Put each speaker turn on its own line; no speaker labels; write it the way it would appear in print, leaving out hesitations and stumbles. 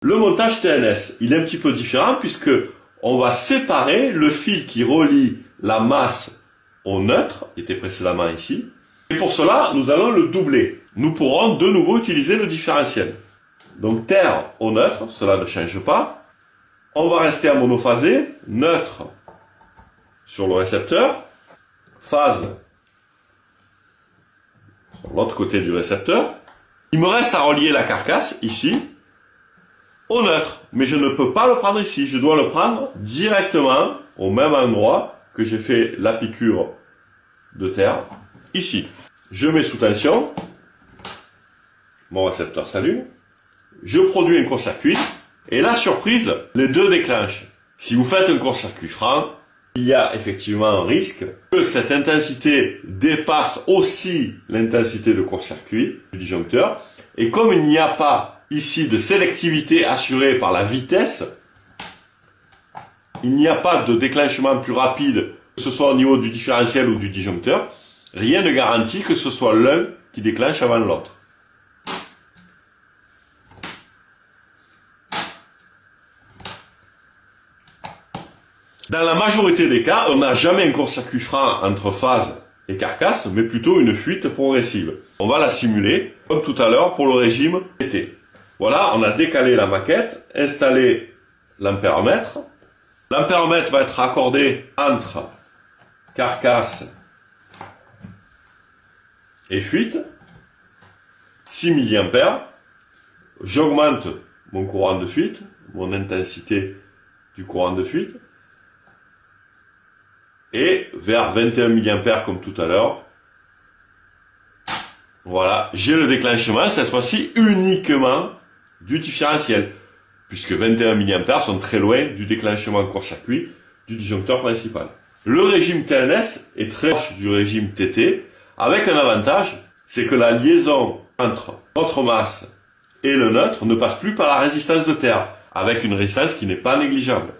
Le montage TNS, il est un petit peu différent puisque on va séparer le fil qui relie la masse au neutre, qui était précédemment ici. Et pour cela, nous allons le doubler. Nous pourrons de nouveau utiliser le différentiel. Donc terre au neutre, cela ne change pas. On va rester en monophasé, neutre sur le récepteur, phase sur l'autre côté du récepteur. Il me reste à relier la carcasse, ici, au neutre. Mais je ne peux pas le prendre ici, je dois le prendre directement au même endroit que j'ai fait la piqûre de terre, ici. Je mets sous tension, mon récepteur s'allume, je produis un court-circuit, et la surprise, les deux déclenchent. Si vous faites un court-circuit franc, il y a effectivement un risque que cette intensité dépasse aussi l'intensité de court-circuit du disjoncteur. Et comme il n'y a pas ici de sélectivité assurée par la vitesse, il n'y a pas de déclenchement plus rapide, que ce soit au niveau du différentiel ou du disjoncteur, rien ne garantit que ce soit l'un qui déclenche avant l'autre. Dans la majorité des cas, on n'a jamais un court-circuit franc entre phase et carcasse, mais plutôt une fuite progressive. On va la simuler, comme tout à l'heure pour le régime TT. Voilà, on a décalé la maquette, installé l'ampéromètre. L'ampéromètre va être raccordé entre carcasse et fuite. 6 mA. J'augmente mon courant de fuite, mon intensité du courant de fuite. Et vers 21 mA comme tout à l'heure, voilà, j'ai le déclenchement, cette fois-ci uniquement du différentiel, puisque 21 mA sont très loin du déclenchement court-circuit du disjoncteur principal. Le régime TNS est très proche du régime TT, avec un avantage, c'est que la liaison entre notre masse et le neutre ne passe plus par la résistance de terre, avec une résistance qui n'est pas négligeable.